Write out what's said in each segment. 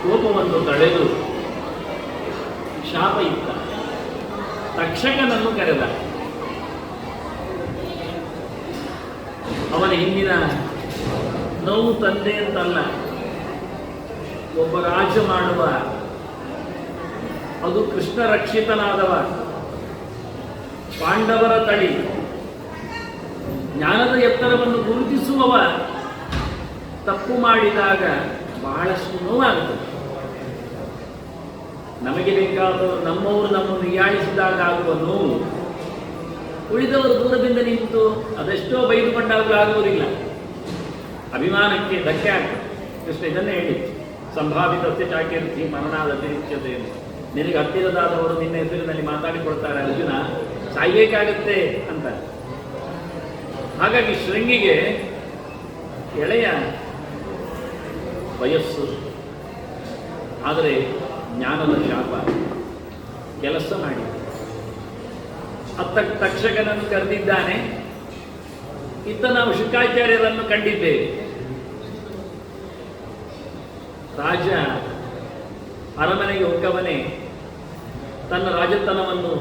ಕೋಪವನ್ನು ತಡೆದು ಶಾಪ ಇತ್ತ ತಕ್ಷಕನನ್ನು ಕರೆದ. ಅವನ ಹಿಂದಿನ ನೋವು ತಂದೆ ಅಂತಲ್ಲ, ಒಬ್ಬ ರಾಜ ಮಾಡುವ, ಅದು ಕೃಷ್ಣ ರಕ್ಷಿತನಾದವ, ಪಾಂಡವರ ತಳಿ, ಜ್ಞಾನದ ಎತ್ತರವನ್ನು ಗುರುತಿಸುವವ ತಪ್ಪು ಮಾಡಿದಾಗ ಬಹಳಷ್ಟು ನೋವಾಗುತ್ತದೆ. ನಮಗೆ ಬೇಕಾದವರು ನಮ್ಮವರು ನಮ್ಮನ್ನು ಹೀಯಾಳಿಸಿದಾಗ ಆಗುವ ನೋವು ಉಳಿದವರು ದೂರದಿಂದ ನಿಂತು ಅದೆಷ್ಟೋ ಬೈದುಕೊಂಡಾಗಲೂ ಆಗುವುದಿಲ್ಲ. ಅಭಿಮಾನಕ್ಕೆ ಧಕ್ಕೆ ಆಗ್ತದೆ. ಕೃಷ್ಣ ಇದನ್ನೇ ಹೇಳಿತ್ತು, ಸಂಭಾವಿತಸ್ಯ ಚಾಕೀರ್ತಿ ಮರಣಾದ ಅತಿರಿಚ್ಯತೆ ಎಂದು. ನಿನಗೆ ಹತ್ತಿರದಾದವರು ನಿನ್ನ ಹೆಸರಿನಲ್ಲಿ ಮಾತಾಡಿಕೊಳ್ತಾರೆ, ಅರ್ಜುನ ಸಾಯ್ಬೇಕಾಗತ್ತೆ ಅಂತ. ಹಾಗಾಗಿ ಶೃಂಗಿಗೆ ಎಳೆಯ ವಯಸ್ಸು, ಆದರೆ ಜ್ಞಾನದ ಶಾಪ ಕೆಲಸ ಮಾಡಿ ತಕ್ಷಕನನ್ನು ಕರೆದಿದ್ದಾನೆ. ಇತ್ತ ನಾವು ಶುಕಾಚಾರ್ಯರನ್ನು ಕಂಡಿದ್ದೇವೆ. ರಾಜ ಅರಮನೆಗೆ ಹೋಗವನೇ ತನ್ನ ರಾಜತನವನ್ನು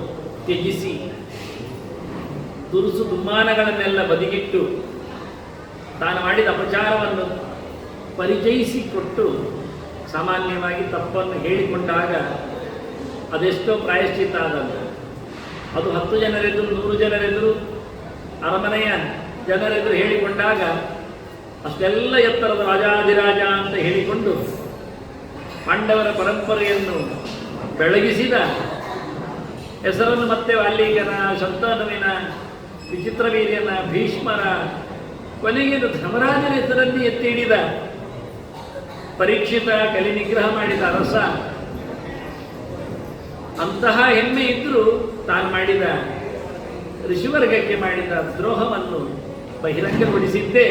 ತ್ಯಜಿಸಿ ದುರುಸು ದುಮ್ಮಾನಗಳನ್ನೆಲ್ಲ ಬದಿಗಿಟ್ಟು ತಾನು ಮಾಡಿದ ಅಪಚಾರವನ್ನು ಪರಿಚಯಿಸಿಕೊಟ್ಟು ಸಾಮಾನ್ಯವಾಗಿ ತಪ್ಪನ್ನು ಹೇಳಿಕೊಂಡಾಗ ಅದೆಷ್ಟೋ ಪ್ರಾಯಶ್ಚಿತ್ತ ಆದದ್ದು. ಅದು 10 ಜನರೆದುರು 100 ಜನರೆದುರು ಅರಮನೆಯ ಜನರೆದುರು ಹೇಳಿಕೊಂಡಾಗ ಅಷ್ಟೆಲ್ಲ ಎತ್ತರದ ರಾಜಾಧಿರಾಜ ಅಂತ ಹೇಳಿಕೊಂಡು ಪಾಂಡವರ ಪರಂಪರೆಯನ್ನು ಬೆಳಗಿಸಿದ ಹೆಸರನ್ನು ಮತ್ತೆ ವಾಲ್ಮೀಕನ, ಶಂತನುವಿನ, ವಿಚಿತ್ರವೀರ್ಯನ, ಭೀಷ್ಮರ, ಕೊನೆಗೆ ಧರ್ಮರಾಜನ ಹೆಸರನ್ನು ಎತ್ತಿ ಹಿಡಿದ ಪರೀಕ್ಷಿತ, ಕಲಿ ನಿಗ್ರಹ ಮಾಡಿದ ಅರಸ. ಅಂತಹ ಹೆಮ್ಮೆ ಇದ್ರೂ ತಾನು ಮಾಡಿದ ಋಷಿವರ್ಗಕ್ಕೆ ಮಾಡಿದ ದ್ರೋಹವನ್ನು ಬಹಿರಂಗಗೊಳಿಸಿದ್ದೇ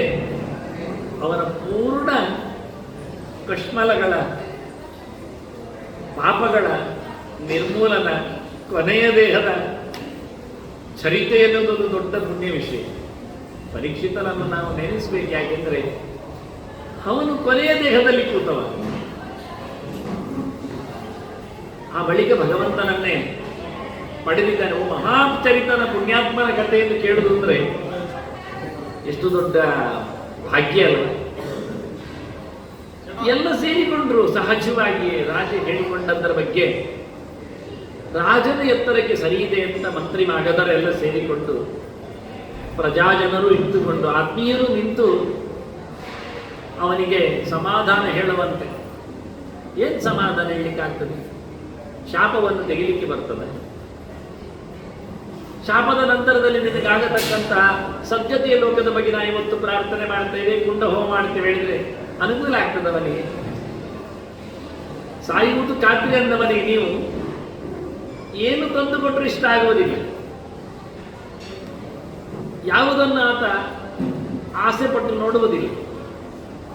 ಅವನ ಪೂರ್ಣ ಕಶ್ಮಲಗಳ ಪಾಪಗಳ ನಿರ್ಮೂಲನ, ಕೊನೆಯ ದೇಹದ ಚರಿತೆ ಎನ್ನುವುದು ದೊಡ್ಡ ಪುಣ್ಯ ವಿಷಯ. ಪರೀಕ್ಷಿತನನ್ನು ನಾವು ನೆನೆಸಬೇಕು. ಯಾಕೆಂದರೆ ಅವನು ಕೊನೆಯ ದೇಹದಲ್ಲಿ ಕೂತವ. ಆ ಬಳಿಕ ಭಗವಂತನನ್ನೇ ಪಡೆದಿದ್ದಾನೆ. ಮಹಾಚರಿತನ ಪುಣ್ಯಾತ್ಮನ ಕಥೆಯನ್ನು ಕೇಳುವುದು ಅಂದರೆ ಎಷ್ಟು ದೊಡ್ಡ ಭಾಗ್ಯ ಅಲ್ಲ. ಎಲ್ಲ ಸೇರಿಕೊಂಡ್ರು ಸಹಜವಾಗಿಯೇ. ರಾಜ ಹೇಳಿಕೊಂಡದ್ದರ ಬಗ್ಗೆ ರಾಜನ ಎತ್ತರಕ್ಕೆ ಸರಿ ಇದೆ ಅಂತ ಮಂತ್ರಿ ಮಾಗದರೆಲ್ಲ ಸೇರಿಕೊಂಡು, ಪ್ರಜಾಜನರು ಇಟ್ಟುಕೊಂಡು, ಆತ್ಮೀಯರು ನಿಂತು ಅವನಿಗೆ ಸಮಾಧಾನ ಹೇಳುವಂತೆ. ಏನು ಸಮಾಧಾನ ಹೇಳಲಿಕ್ಕಾಗ್ತದೆ? ಶಾಪವನ್ನು ತೆಗಿಲಿಕ್ಕೆ ಬರ್ತದೆ. ಶಾಪದ ನಂತರದಲ್ಲಿ ನಿನಗಾಗತಕ್ಕಂತಹ ಸದ್ಯತೆಯ ಲೋಕದ ಬಗ್ಗೆ ನಾವು ಇವತ್ತು ಪ್ರಾರ್ಥನೆ ಮಾಡ್ತೇವೆ, ಕುಂಡ ಹೋಮ ಮಾಡ್ತೇವೆ ಹೇಳಿದ್ರೆ ಅನುಕೂಲ ಆಗ್ತದೆ ಅವನಿಗೆ. ಸಾಯುವುದು ಖಾತ್ರಿ ಅಂದವನಿಗೆ ನೀವು ಏನು ತಂದುಕೊಟ್ರೂ ಇಷ್ಟ ಆಗುವುದಿಲ್ಲ. ಯಾವುದನ್ನು ಆತ ಆಸೆ ಪಟ್ಟು ನೋಡುವುದಿಲ್ಲ.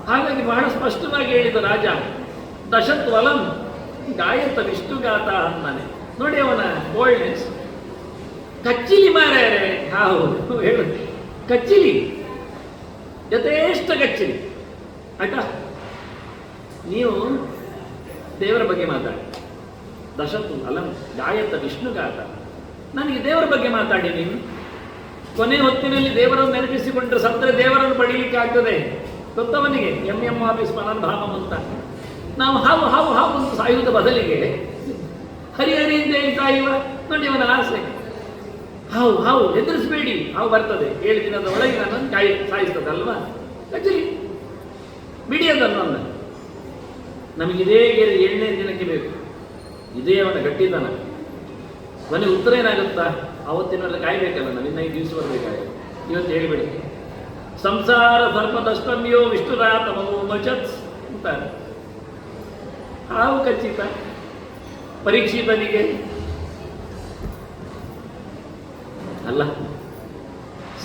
ಹಾಗಾಗಿ ಬಹಳ ಸ್ಪಷ್ಟವಾಗಿ ಹೇಳಿದ ರಾಜ, ದಶತ್ವಲಂ ಗಾಯತ ವಿಷ್ಣುಗಾತ ಅಂತಾನೆ. ನೋಡಿ ಅವನ ಬೋಲ್ಡ್ನೆಸ್. ಕಚ್ಚಿಲಿ ಮಾರ್ಯಾರೆ, ಹೌದು ಹೇಳು, ಕಚ್ಚಿಲಿ, ಯಥೇಷ್ಟ ಕಚ್ಚಿಲಿ. ಆಯ್ತಾ? ನೀವು ದೇವರ ಬಗ್ಗೆ ಮಾತಾಡಿ. ದಶತು ಅಲಂ ಗಾಯತ ವಿಷ್ಣುಗಾತ. ನನಗೆ ದೇವರ ಬಗ್ಗೆ ಮಾತಾಡಿ. ನೀನು ಕೊನೆ ಹೊತ್ತಿನಲ್ಲಿ ದೇವರನ್ನು ನೆನಪಿಸಿಕೊಂಡ್ರೆ ಸತ್ತರೆ ದೇವರನ್ನು ಪಡೀಲಿಕ್ಕೆ ಆಗ್ತದೆ. ಗೊತ್ತವನಿಗೆ ಎಂ ಆಫೀಸ್ ಮನಂಧಾಮಂ ಅಂತ. ನಾವು ಹಾವು ಹಾವು ಹಾವು ಅಂತ ಸಾಯುವುದ ಬದಲಿಗೆ ಹರಿಹರಿ ಅಂತ ಹೇಳಿ ಸಾಯುವ. ನೋಡಿ ಅವನ ಆಸೆ. ಹಾವು ಹಾವು ಎದುರಿಸಬೇಡಿ, ಹಾವು ಬರ್ತದೆ 7 ದಿನದ ಒಳಗೆ ನನ್ನನ್ನು ಸಾಯಿಸ್ತದೆ ಅಲ್ವಾ? ಕಚ್ಚಲಿ ಬಿಡಿ ಅದನ್ನು. ನಮಗಿದೇ 7ನೇ ದಿನಕ್ಕೆ ಬೇಕು. ಇದೇ ಅವನ ಗಟ್ಟಿತನ. ಮನೆ ಉತ್ತರ ಏನಾಗುತ್ತಾ? ಆವತ್ತಿನಲ್ಲಿ ಕಾಯಬೇಕಲ್ಲ, ನಾವು ಇನ್ನು 5 ದಿವಸ ಬರಬೇಕಾಗಿದೆ. ಇವತ್ತು ಹೇಳಿಬಿಡಿ, ಸಂಸಾರ ಸರ್ಪದಷ್ಟಮ್ಯೋ ವಿಷ್ಣುರಾತಮೋ ಮಚತ್ ಅಂತಾರೆ. ಹಾವು ಖಚಿತ. ಪರೀಕ್ಷಿತನಿಗೆ ಅಲ್ಲ,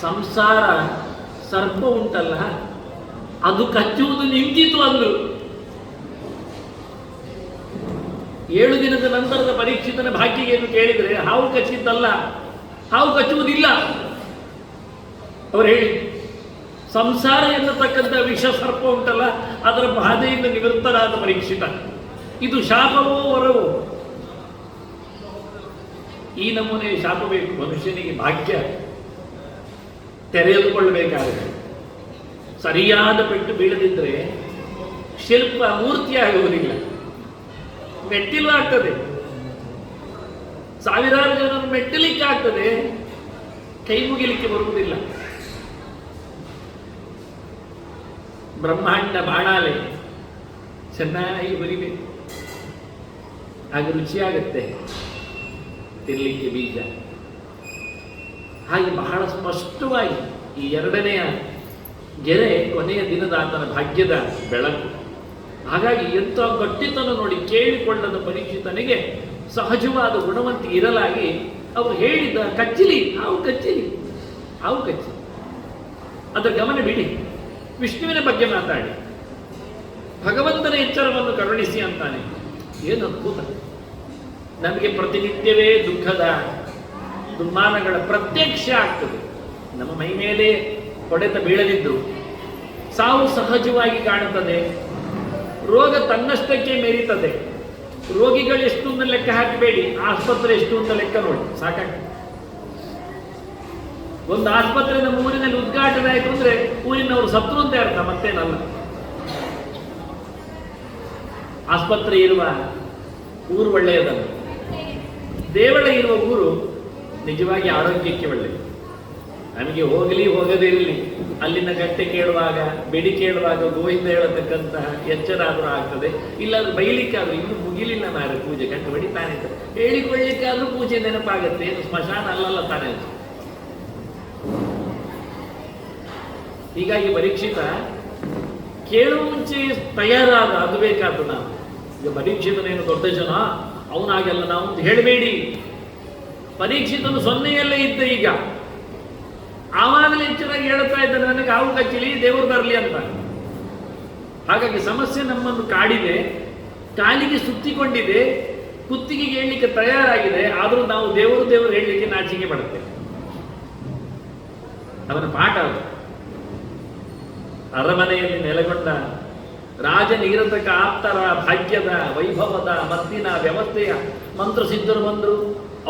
ಸಂಸಾರ ಸರ್ಪ ಉಂಟಲ್ಲ, ಅದು ಕಚ್ಚುವುದು ನಿಂತಿತು ಅಂದ್ರು. 7 ದಿನದ ನಂತರದ ಪರೀಕ್ಷಿತನ ಭಾಗ್ಯಗೆ ಎಂದು ಕೇಳಿದರೆ ಹಾವು ಕಚ್ಚಿದ್ದಲ್ಲ, ಹಾವು ಕಚ್ಚುವುದಿಲ್ಲ ಅವರು ಹೇಳಿ. ಸಂಸಾರ ಎನ್ನತಕ್ಕಂಥ ವಿಷ ಸರ್ಪ ಉಂಟಲ್ಲ, ಅದರ ಬಾಧೆಯಿಂದ ನಿವೃತ್ತರಾದ ಪರೀಕ್ಷಿತ. ಇದು ಶಾಪವೋ ವರವೋ? ಈ ನಮೂನೆ ಶಾಪ ಬೇಕು ಮನುಷ್ಯನಿಗೆ. ಭಾಗ್ಯ ತೆರೆದುಕೊಳ್ಳಬೇಕಾಗಿದೆ. ಸರಿಯಾದ ಪೆಟ್ಟು ಬೀಳದಿದ್ರೆ ಶಿಲ್ಪ ಮೂರ್ತಿಯಾಗುವುದಿಲ್ಲ, ಮೆಟ್ಟಿಲು ಆಗ್ತದೆ. ಸಾವಿರಾರು ಜನರು ಮೆಟ್ಟಲಿಕ್ಕೆ ಆಗ್ತದೆ, ಕೈ ಮುಗಿಲಿಕ್ಕೆ ಬರುವುದಿಲ್ಲ. ಬ್ರಹ್ಮಾಂಡ ಬಾಣಾಲೆ ಚೆನ್ನಾಗಿ ಬರಿಬೇಕು, ಆಗ ರುಚಿಯಾಗತ್ತೆ ತಿನ್ನಲಿಕ್ಕೆ ಬೀಜ. ಹಾಗೆ ಬಹಳ ಸ್ಪಷ್ಟವಾಗಿ ಈ ಎರಡನೆಯ ಗೆರೆ ಕೊನೆಯ ದಿನದ ಆತನ ಭಾಗ್ಯದ ಬೆಳಕು. ಹಾಗಾಗಿ ಎಂಥ ಗಟ್ಟಿತನ ನೋಡಿ, ಕೇಳಿಕೊಳ್ಳದ ಪರೀಕ್ಷಿತನಿಗೆ ಸಹಜವಾದ ಗುಣವಂತಿ ಇರಲಾಗಿ ಅವರು ಹೇಳಿದ ಕಚ್ಚಿಲಿ ಹಾವು ಕಚ್ಚಿಲಿ ಹಾವು ಕಚ್ಚಿ, ಅದರ ಗಮನ ಬಿಡಿ, ವಿಷ್ಣುವಿನ ಬಗ್ಗೆ ಮಾತಾಡಿ, ಭಗವಂತನ ಎಚ್ಚರವನ್ನು ಕರುಣಿಸಿ ಅಂತಾನೆ. ಏನು ಅದ್ಭುತ! ನಮಗೆ ಪ್ರತಿನಿತ್ಯವೇ ದುಃಖದ ದುಮ್ಮಾನಗಳ ಪ್ರತ್ಯಕ್ಷ ಆಗ್ತದೆ. ನಮ್ಮ ಮೈ ಮೇಲೆ ಹೊಡೆತ ಬೀಳದಿದ್ದು ಸಾವು ಸಹಜವಾಗಿ ಕಾಣುತ್ತದೆ, ರೋಗ ತನ್ನಷ್ಟಕ್ಕೆ ಮೆರೀತದೆ. ರೋಗಿಗಳು ಎಷ್ಟು ಅಂತ ಲೆಕ್ಕ ಹಾಕಬೇಡಿ, ಆಸ್ಪತ್ರೆ ಎಷ್ಟು ಅಂತ ಲೆಕ್ಕ ನೋಡಿ ಸಾಕಾಗ್ತದೆ. ಒಂದು ಆಸ್ಪತ್ರೆ ನಮ್ಮ ಊರಿನಲ್ಲಿ ಉದ್ಘಾಟನೆ ಆಯಿತು ಅಂದ್ರೆ ಊರಿನವರು ಸತ್ರು ಅಂತ ಅರ್ಥ, ಮತ್ತೇನಲ್ಲ. ಆಸ್ಪತ್ರೆ ಇರುವ ಊರು ಒಳ್ಳೆಯದಲ್ಲ, ದೇವಳ ಇರುವ ಊರು ನಿಜವಾಗಿ ಆರೋಗ್ಯಕ್ಕೆ ಒಳ್ಳೆಯದು. ನಮಗೆ ಹೋಗಲಿ ಹೋಗದೇ ಇರಲಿ, ಅಲ್ಲಿನ ಗಟ್ಟೆ ಕೇಳುವಾಗ ಬೆಡಿ ಕೇಳುವಾಗ ಗೋವಿಂದ ಹೇಳತಕ್ಕಂತಹ ಎಚ್ಚರ ಆದರೂ ಆಗ್ತದೆ. ಇಲ್ಲಾದ್ರೂ ಬೈಲಿಕ್ಕಾದ್ರೂ ಇನ್ನೂ ಮುಗಿಲಿಲ್ಲ ಮಾರೆ ಪೂಜೆ, ಗಂಟು ಬಡಿತಾನೆ ಅಂತ ಹೇಳಿಕೊಳ್ಳಿಕ್ಕಾದ್ರೂ ಪೂಜೆ ನೆನಪಾಗತ್ತೆ. ಏನು ಸ್ಮಶಾನ ಅಲ್ಲಲ್ಲ ತಾನೇ. ಹೀಗಾಗಿ ಪರೀಕ್ಷಿತ ಕೇಳುವ ಮುಂಚೆ ತಯಾರಾದ ಅದು ಬೇಕಾದ್ದು. ನಾವು ಈಗ ಪರೀಕ್ಷಿತನೇನು ದೊಡ್ಡ ಜನ, ಅವನಾಗೆಲ್ಲ ನಾವು ಹೇಳಬೇಡಿ. ಪರೀಕ್ಷಿತನು ಸೊನ್ನೆಯಲ್ಲೇ ಇದ್ದ, ಈಗ ಆವಾಗಲೇ ಹೆಚ್ಚಾಗಿ ಹೇಳ್ತಾ ಇದ್ದಾನೆ, ನನಗೆ ಹಾವು ಕಚ್ಚಲಿ ದೇವರು ಬರಲಿ ಅಂತ. ಹಾಗಾಗಿ ಸಮಸ್ಯೆ ನಮ್ಮನ್ನು ಕಾಡಿದೆ, ಕಾಲಿಗೆ ಸುತ್ತಿಕೊಂಡಿದೆ, ಕುತ್ತಿಗೆಗೆ ಹೇಳಲಿಕ್ಕೆ ತಯಾರಾಗಿದೆ. ಆದರೂ ನಾವು ದೇವರು ಹೇಳಲಿಕ್ಕೆ ನಾಚಿಕೆ ಪಡುತ್ತೇವೆ. ಅವನ ಪಾಠ ಅದು. ಅರಮನೆಯಲ್ಲಿ ನೆಲೆಗೊಂಡ ರಾಜನಿರತಕ್ಕ ಆಪ್ತರ ಭಾಗ್ಯದ ವೈಭವದ ಮದ್ದಿನ ವ್ಯವಸ್ಥೆಯ ಮಂತ್ರಸಿದ್ಧರು ಬಂದರು,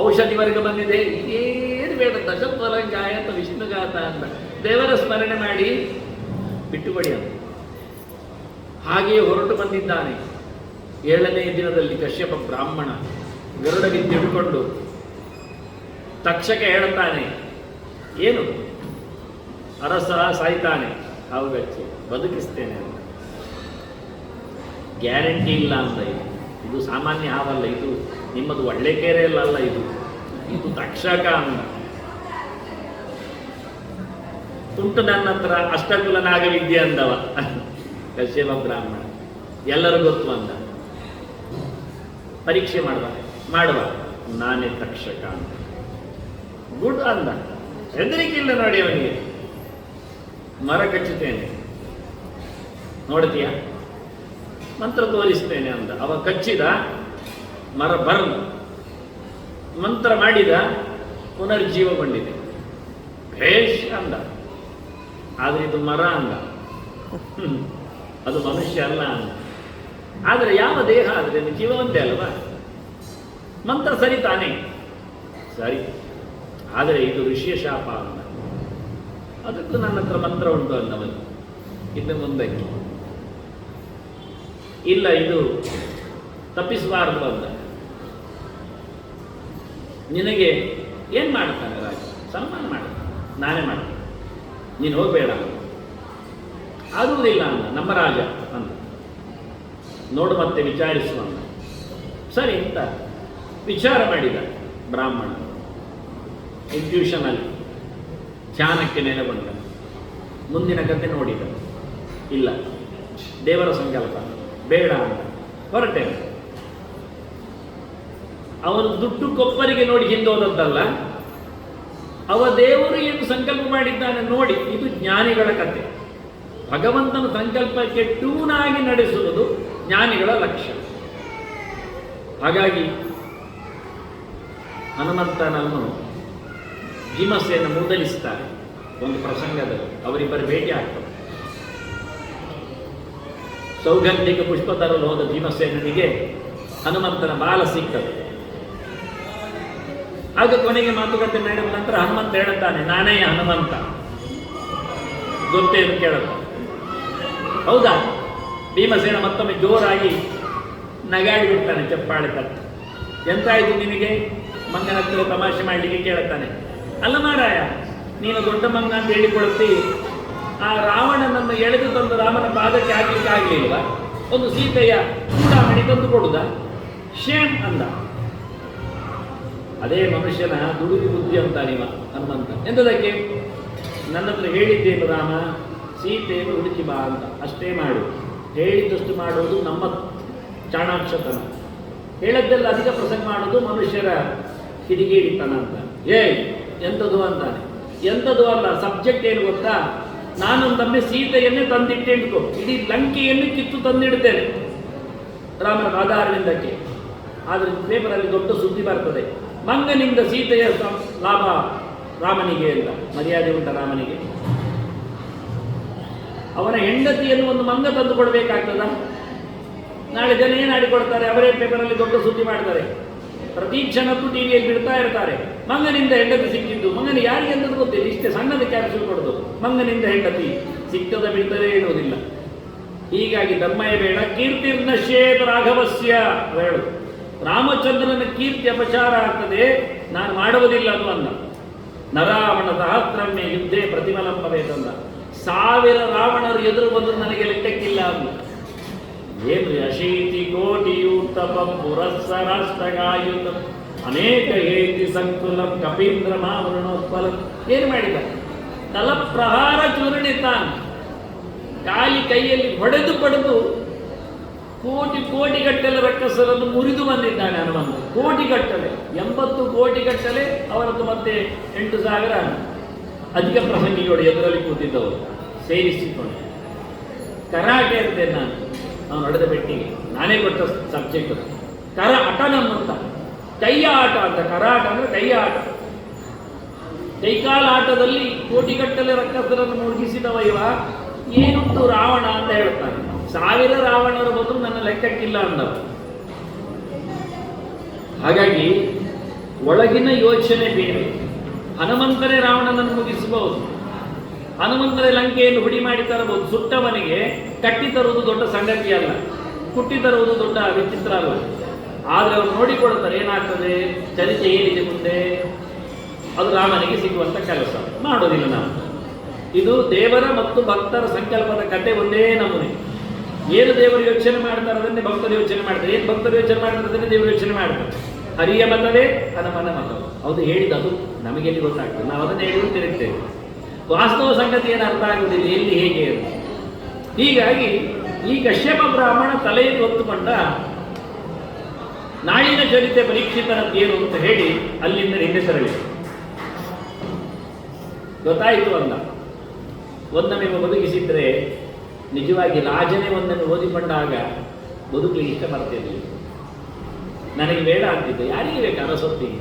ಔಷಧಿ ವರ್ಗ ಬಂದಿದೆ, ಇದೇನು ಬೇಡ, ದಶತ್ವಲಂಗಾಯತ ವಿಷ್ಣುಗಾತ ಅಂತ ದೇವರ ಸ್ಮರಣೆ ಮಾಡಿ ಬಿಟ್ಟುಕೊಡಿ ಅಂತ. ಹಾಗೆಯೇ ಹೊರಟು ಬಂದಿದ್ದಾನೆ. 7ನೇ ದಿನದಲ್ಲಿ ಕಶ್ಯಪ ಬ್ರಾಹ್ಮಣ ಗರುಡ ಬಿದ್ದು ಹಿಡ್ಕೊಂಡು ತಕ್ಷಕ ಹೇಳುತ್ತಾನೆ, ಏನು ಅರಸ ಸಾಯ್ತಾನೆ, ಹಾವುಗಚ್ಚಿ ಬದುಕಿಸ್ತೇನೆ ಅಂತ. ಗ್ಯಾರಂಟಿ ಇಲ್ಲ ಅಂತ. ಇದು ಸಾಮಾನ್ಯ ಹಾವಲ್ಲ, ಇದು ನಿಮ್ಮದು ಒಳ್ಳೆ ಕೆರೆಯಲ್ಲ, ಇದು ತಕ್ಷಕ ಅಂತ. ಉಂಟು ನನ್ನ ಹತ್ರ ಅಷ್ಟಕುಲ ನಾಗವಿದ್ಯೆ ಅಂದವ ಕಶ್ಯಪ ಬ್ರಾಹ್ಮಣ, ಎಲ್ಲರೂ ಗೊತ್ತು ಅಂದ. ಪರೀಕ್ಷೆ ಮಾಡುವ ನಾನೇ ತಕ್ಷಕ ಅಂತ. ಗುಡ್ ಅಂದ, ಹೆದರಿಕೆ ಇಲ್ಲ ನೋಡಿ ಅವನಿಗೆ. ಮರ ಕಚ್ಚುತ್ತೇನೆ ನೋಡ್ತೀಯ, ಮಂತ್ರ ತೋರಿಸ್ತೇನೆ ಅಂದ. ಅವ ಕಚ್ಚಿದ, ಮರ ಬರಲ್ಲ, ಮಂತ್ರ ಮಾಡಿದ, ಪುನರ್ಜೀವಗೊಂಡಿದೆ. ಭೇಷ್ ಅಂದ. ಆದರೆ ಇದು ಮರ ಅಂದ, ಅದು ಮನುಷ್ಯ ಅಲ್ಲ ಅಂದ. ಆದರೆ ಯಾವ ದೇಹ ಆದರೆ ಅದು ಜೀವವಂತೆ ಅಲ್ವಾ? ಮಂತ್ರ ಸರಿ ತಾನೇ, ಸರಿ, ಆದರೆ ಇದು ಋಷಿಯ ಶಾಪ ಅಂದ. ಅದಕ್ಕೂ ನನ್ನ ಹತ್ರ ಮಂತ್ರ ಉಂಟು ಅಂದವನು. ಇನ್ನು ಮುಂದಕ್ಕೆ ಇಲ್ಲ, ಇದು ತಪ್ಪಿಸಬಾರದು ಅಂದ. ನಿನಗೆ ಏನು ಮಾಡ್ತಾನೆ ರಾಜ? ಸನ್ಮಾನ ಮಾಡ್ತಾನೆ, ನಾನೇ ಮಾಡ್ತೇನೆ, ನೀನು ಹೋಗಬೇಡ. ಆಗುವುದಿಲ್ಲ ಅಂದ ನಮ್ಮ ರಾಜ ಅಂತ. ನೋಡು ಮತ್ತೆ ವಿಚಾರಿಸುವ ಅಂದ. ಸರಿ ಅಂತ ವಿಚಾರ ಮಾಡಿದ ಬ್ರಾಹ್ಮಣ. ಇಂಟ್ಯೂಷನಲ್ಲಿ ಧ್ಯಾನಕ್ಕೆ ನೆಲೆಗೊಂಡ. ಮುಂದಿನ ಕತೆ ನೋಡಿದ. ಇಲ್ಲ, ದೇವರ ಸಂಕಲ್ಪ ಬೇಡ ಅಂತ ಹೊರಟೆ. ಅವನು ದುಡ್ಡು ಕೊಪ್ಪರಿಗೆ ನೋಡಿ ಹಿಂದೋದದ್ದಲ್ಲ, ಅವ ದೇವರು ಏನು ಸಂಕಲ್ಪ ಮಾಡಿದ್ದಾನೆ ನೋಡಿ. ಇದು ಜ್ಞಾನಿಗಳ ಕತೆ. ಭಗವಂತನ ಸಂಕಲ್ಪಕ್ಕೆ ಟೂನಾಗಿ ನಡೆಸುವುದು ಜ್ಞಾನಿಗಳ ಲಕ್ಷ್ಯ. ಹಾಗಾಗಿ ಹನುಮಂತನನ್ನು ಭೀಮಸೇನ ಮೂದಲಿಸ್ತಾರೆ ಒಂದು ಪ್ರಸಂಗದಲ್ಲಿ. ಅವರಿಬ್ಬರು ಭೇಟಿ ಆಗ್ತಾರೆ. ಸೌಗಂಧಿಕ ಪುಷ್ಪ ತರಲು ಹೋದ ಭೀಮಸೇನಿಗೆ ಹನುಮಂತನ ಬಾಲ ಸಿಗ್ತದೆ. ಆಗ ಕೊನೆಗೆ ಮಾತುಕತೆ ಮಾಡಿದ ನಂತರ ಹನುಮಂತ ಹೇಳುತ್ತಾನೆ, ನಾನೇ ಹನುಮಂತ ಗೊತ್ತೇನು ಕೇಳುತ್ತ. ಹೌದಾ? ಭೀಮಸೇನ ಮತ್ತೊಮ್ಮೆ ಜೋರಾಗಿ ನಗಾಡಿ ಬಿಡ್ತಾನೆ ಚಪ್ಪಾಳೆ ತಟ್ಟು. ಎಂತಾಯ್ತು ನಿನಗೆ? ಮಂಗನ ಹತ್ತಿರ ತಮಾಷೆ ಮಾಡಲಿಕ್ಕೆ ಕೇಳುತ್ತಾನೆ. ಅಲ್ಲ ಮಾರಾಯ, ನೀನು ದೊಡ್ಡ ಮಂಗ ಅಂತ ಹೇಳಿಕೊಳ್ತಿ, ಆ ರಾವಣನನ್ನು ಎಳೆದು ತಂದು ರಾಮನ ಪಾದಕ್ಕೆ ಹಾಕಲಿಕ್ಕೆ ಆಗಲಿಲ್ವ? ಒಂದು ಸೀತೆಯ ಚೂಡಾಮಣಿ ತಂದು ಕೊಡುದ? ಶೇಮ್ ಅಂದ. ಅದೇ ಮನುಷ್ಯನ ದುಡುಗಿ ಬುದ್ಧಿ ಅಂತ ನೀವ ಹನುಮಂತ. ಎಂತದಕ್ಕೆ? ನನ್ನ ಹತ್ರ ಹೇಳಿದ್ದೇನು ರಾಮ, ಸೀತೆಯನ್ನು ಹುಡುಕಿ ಬಾ ಅಂತ, ಅಷ್ಟೇ ಮಾಡು. ಹೇಳಿದ್ದಷ್ಟು ಮಾಡುವುದು ನಮ್ಮ ಚಾಣಾಕ್ಷತನ, ಹೇಳದ್ದೆಲ್ಲ ಅಧಿಕ ಪ್ರಸಂಗ ಮಾಡೋದು ಮನುಷ್ಯರ ಕಿಡಿಗೇಡಿತನ ಅಂತ. ಎಂಥದ್ದು ಅಂತಾನೆ. ಎಂಥದ್ದು ಅಲ್ಲ, ಸಬ್ಜೆಕ್ಟ್ ಏನು ಗೊತ್ತಾ? ನಾನೊಂದೊಮ್ಮೆ ಸೀತೆಯನ್ನೇ ತಂದಿಟ್ಟೆಂಡ್ಕೊ, ಇಡೀ ಲಂಕೆಯನ್ನು ಕಿತ್ತು ತಂದಿಡ್ತೇನೆ ರಾಮನ ಆಧಾರದಿಂದಕ್ಕೆ. ಆದರೆ ಪೇಪರಲ್ಲಿ ದೊಡ್ಡ ಸುದ್ದಿ ಬರ್ತದೆ, ಮಂಗನಿಂದ ಸೀತೆಯ ಲಾಭ ರಾಮನಿಗೆ ಅಂತ. ಮರ್ಯಾದೆ ಉಂಟ ರಾಮನಿಗೆ? ಅವನ ಹೆಂಡತಿಯನ್ನು ಒಂದು ಮಂಗ ತಂದು ಕೊಡಬೇಕಾಗ್ತದ? ನಾಳೆ ಜನ ಏನು ಆಡಿಕೊಡ್ತಾರೆ? ಅವರೇ ಪೇಪರಲ್ಲಿ ದೊಡ್ಡ ಸುದ್ದಿ ಮಾಡ್ತಾರೆ, ಪ್ರತಿ ಕ್ಷಣಕ್ಕೂ ಟಿವಿಯಲ್ಲಿ ಬಿಡ್ತಾ ಇರ್ತಾರೆ. ಮಂಗನಿಂದ ಹೆಂಡತಿ ಸಿಕ್ಕಿದ್ದು, ಮಂಗನಿಗೆ ಯಾರಿಗೆ ಅಂತ ಗೊತ್ತಿಲ್ಲ, ಇಷ್ಟೇ ಸಣ್ಣದ ಕ್ಯಾಪ್ಸೂಲ್ ಕೊಡೋದು, ಮಂಗನಿಂದ ಹೆಂಡತಿ ಸಿಕ್ಕದ ಬಿಡ್ತದೆ ಹೇಳುವುದಿಲ್ಲ. ಹೀಗಾಗಿ ಧರ್ಮಯ ಬೇಡ, ಕೀರ್ತಿರ್ನಶ್ಯೇತ ರಾಘವಸ್ಯ ಹೇಳು. ರಾಮಚಂದ್ರನ ಕೀರ್ತಿ ಅಪಚಾರ ಆಗ್ತದೆ, ನಾನು ಮಾಡುವುದಿಲ್ಲ ಅದು ಅಂದ. ನರಾವಣ ಸಹಸ್ರಮ್ಯ ಯುದ್ಧೇ ಪ್ರತಿಮಲಂಬಬೇಕಂದ. 1000 ರಾವಣರು ಎದುರು ಬಂದು ನನಗೆ ಲೆಕ್ಕಕ್ಕಿಲ್ಲ ಅಂದ. ಏನ್ರಿ, 80 ಕೋಟಿಯೂತಪ ಪುರಸ್ಸರಾಷ್ಟಗಾಯುತ ಅನೇಕ ಹೇತಿ ಸಂಕುಲಂ ಕಪೀಂದ್ರ ಮಾವೃಣೋತ್ಪಲ. ಏನು ಮಾಡಿದ? ತಲಪ್ರಹಾರ ಚೂರ್ಣಿತಾನ್, ಕಾಲಿ ಕೈಯಲ್ಲಿ ಹೊಡೆದು ಪಡೆದು ಕೋಟಿಗಟ್ಟಲೆ ರಕ್ಕಸರನ್ನು ಮುರಿದು ಬಂದಿದ್ದಾನೆ ಹನುಮಂತ. ಕೋಟಿಗಟ್ಟಲೆ, 80 ಕೋಟಿಗಟ್ಟಲೆ ಅವರದ್ದು, ಮತ್ತೆ 8,000 ಅಧಿಕ ಪ್ರಸಂಗಿಗಳು ಎದುರಲ್ಲಿ ಕೂತಿದ್ದವರು ಸೇರಿಸಿಕೊಂಡು. ಕರಾಟೆ ಅಂತೇನೆ ನಾನು, ಅವನು ಹೊಡೆದ ಪೆಟ್ಟಿಗೆ ನಾನೇ ಕೊಟ್ಟ ಸಬ್ಜೆಕ್ಟ್ ಕರ ಅಟನಂ ಅಂತ. ಕೈಯ ಆಟ ಅಂತ. ಕರಾಟ ಅಂದ್ರೆ ಕೈಯ ಆಟ. ಕೈಕಾಲ ಆಟದಲ್ಲಿ ಕೋಟಿಗಟ್ಟಲೆ ರಕ್ಕಸರನ್ನು ಮುಳುಗಿಸಿದವ ಇವ. ಏನುಂಟು ರಾವಣ ಅಂತ ಹೇಳ್ತಾನೆ. 1000 ರಾವಣರು ಬಂದು ನನ್ನ ಲೆಕ್ಕಕ್ಕಿಲ್ಲ ಅಂದವ. ಹಾಗಾಗಿ ಒಳಗಿನ ಯೋಚನೆ ಬೇರೆ. ಹನುಮಂತನೇ ರಾವಣನನ್ನು ಮುಗಿಸಬಹುದು, ಹನುಮಂತನೇ ಲಂಕೆಯನ್ನು ಹುಡಿ ಮಾಡಿ ತರಬಹುದು. ಸುಟ್ಟವನಿಗೆ ಕಟ್ಟಿ ತರುವುದು ದೊಡ್ಡ ಸಂಗತಿ ಅಲ್ಲ, ಕುಟ್ಟಿ ತರುವುದು ದೊಡ್ಡ ವಿಚಿತ್ರ ಅಲ್ಲ. ಆದರೆ ಅವರು ನೋಡಿಕೊಳ್ತಾರೆ ಏನಾಗ್ತದೆ, ಚರಿತ್ರೆ ಏನಿದೆ ಮುಂದೆ, ಅದು ರಾಮನಿಗೆ ಸಿಗುವಂತ ಕೆಲಸ ಮಾಡೋದಿಲ್ಲ ನಾವು. ಇದು ದೇವರ ಮತ್ತು ಭಕ್ತರ ಸಂಕಲ್ಪದ ಕತೆ ಒಂದೇ ನಮೂನೆ. ಏನು ದೇವರು ಯೋಚನೆ ಮಾಡ್ತಾರೆ ಅದನ್ನೇ ಭಕ್ತರು ಯೋಚನೆ ಮಾಡ್ತಾರೆ, ಏನು ಭಕ್ತರು ಯೋಚನೆ ಮಾಡ್ತಾರೆ ಅದನ್ನೇ ದೇವರು ಯೋಚನೆ ಮಾಡ್ತಾರೆ. ಹರಿಯ ಮತವೇ ಹನುಮನ ಮತವು. ಹೌದು, ಹೇಳಿದದು ನಮಗೆ ಎಲ್ಲಿ ಗೊತ್ತಾಗ್ತದೆ, ನಾವು ಅದನ್ನು ಹೇಳಿ ತಿರುಗ್ತೇವೆ. ವಾಸ್ತವ ಸಂಗತಿ ಏನು ಅರ್ಥ ಆಗುವುದಿಲ್ಲ, ಎಲ್ಲಿ ಹೇಗೆ ಅಂತ. ಹೀಗಾಗಿ ಈ ಕಶ್ಯಪ ಬ್ರಾಹ್ಮಣ ತಲೆಯಲ್ಲಿ ಹೊತ್ತುಕೊಂಡ ನಾಳಿನ ಚರಿತ್ರೆ ಪರೀಕ್ಷಿತನದ್ದೇನು ಅಂತ ಹೇಳಿ ಅಲ್ಲಿಂದ ಹಿಂದೆ ಸರಳಿ. ಗೊತ್ತಾಯಿತು ಅಲ್ಲ, ಒಂದೊಮ್ಮೆ ಬದುಕಿಸಿದ್ರೆ ನಿಜವಾಗಿ ರಾಜನೇ ಒಂದನ್ನು ಓದಿಕೊಂಡಾಗ ಬದುಕಲಿಕ್ಕೆ ಇಷ್ಟ ಬರ್ತಿರಲಿಲ್ಲ. ನನಗೆ ಬೇಡ ಅಂತಿದ್ದೆ. ಯಾರಿಗೆ ಬೇಕು ಅರಸೊತ್ತಿಗೆ,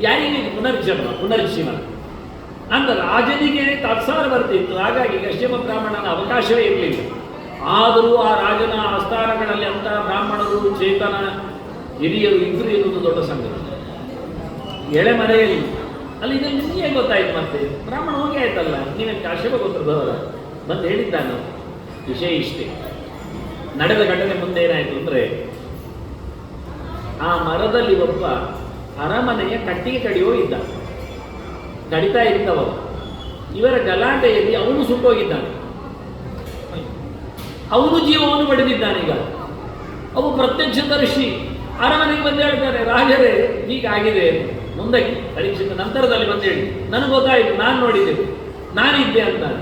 ಯಾರಿಗೆ ಪುನರ್ಜೀವನ ಅಂತ ರಾಜನಿಗೆ ತತ್ಸಾರ ಬರ್ತಿತ್ತು. ಹಾಗಾಗಿ ಕಶ್ಯಪ ಬ್ರಾಹ್ಮಣನ ಅವಕಾಶವೇ ಇರಲಿಲ್ಲ. ಆದರೂ ಆ ರಾಜನ ಆಸ್ಥಾನಗಳಲ್ಲಿ ಅಂತ ಬ್ರಾಹ್ಮಣರು, ಚೇತನ ಹಿರಿಯರು ಇಬ್ಬರು ಇರುವುದು ದೊಡ್ಡ ಸಂಗತಿ. ಎಳೆಮರೆಯಲ್ಲಿ ಅಲ್ಲಿ ಇದನ್ನು ನಿಮಗೆ ಗೊತ್ತಾಯ್ತು. ಮತ್ತೆ ಬ್ರಾಹ್ಮಣ ಹೋಗಿ ಆಯ್ತಲ್ಲ, ನೀವೇನು ಕಶ್ಯಪ ಗೋತ್ರದವರ ಬಂದು ಹೇಳಿದ್ದಾನು. ವಿಷಯ ಇಷ್ಟೇ. ನಡೆದ ಘಟನೆ ಮುಂದೆ ಏನಾಯಿತು ಅಂದರೆ, ಆ ಮರದಲ್ಲಿ ಒಬ್ಬ ಅರಮನೆಯ ಕಟ್ಟಿಗೆ ಕಡಿಯೋ ಇದ್ದ. ಕಡಿತಾ ಇದ್ದವ. ಇವರ ಗಲಾಟೆಯಲ್ಲಿ ಅವನು ಸುಟ್ಟೋಗಿದ್ದಾನೆ. ಅವನು ಜೀವವನ್ನು ಪಡೆದಿದ್ದಾನೆ. ಈಗ ಅವು ಪ್ರತ್ಯಕ್ಷದರ್ಶಿ ಅರಮನೆಗೆ ಬಂದು ಹೇಳ್ತಾರೆ, ರಾಜರೇ ಹೀಗಾಗಿದೆ. ಮುಂದಕ್ಕೆ ಪರೀಕ್ಷಿತ ನಂತರದಲ್ಲಿ ಬಂದು ಹೇಳಿ, ನನಗೆ ಗೊತ್ತಾಯಿತು, ನಾನು ನೋಡಿದ್ದೇನೆ, ನಾನಿದ್ದೆ ಅಂತಾನೆ.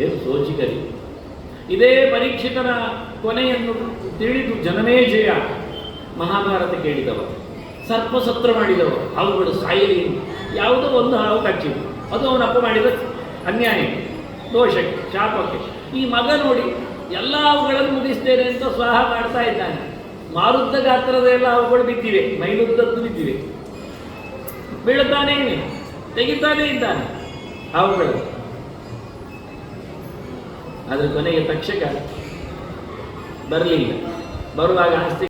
ಏನು ಸೋಚಿಕರಿ. ಇದೇ ಪರೀಕ್ಷಿತನ ಕೊನೆಯನ್ನು ತಿಳಿದು ಜನಮೇಜಯ ಮಹಾಭಾರತ ಕೇಳಿದವ, ಸರ್ಪಸತ್ರ ಮಾಡಿದವ, ಹಾವುಗಳು ಸಾಯಲಿ, ಯಾವುದೋ ಒಂದು ಹಾವು ಕಚ್ಚಿದ್ದು, ಅದು ಅವನಪ್ಪ ಮಾಡಿದ ಅನ್ಯಾಯ, ದೋಷಕ್ಕೆ, ಶಾಪಕ್ಕೆ. ಈ ಮಗ ನೋಡಿ ಎಲ್ಲ ಹಾವುಗಳನ್ನು ಮುಗಿಸ್ತೇನೆ ಅಂತ ಸ್ವಾಹ ಮಾಡ್ತಾ ಇದ್ದಾನೆ. ಮಾರುದ್ದ ಗಾತ್ರದ ಎಲ್ಲ ಹಾವುಗಳು ಬಿದ್ದಿವೆ, ಮೈಲುದ್ದದ್ದು ಬಿದ್ದಿವೆ, ಬೀಳುತ್ತಾನೇ ತೆಗಿತಾನೇ ಇದ್ದಾನೆ ಹಾವುಗಳು. ಆದರೆ ಕೊನೆಗೆ ತಕ್ಷಕ ಬರಲಿಲ್ಲ. ಬರುವಾಗ ಆಸ್ತಿ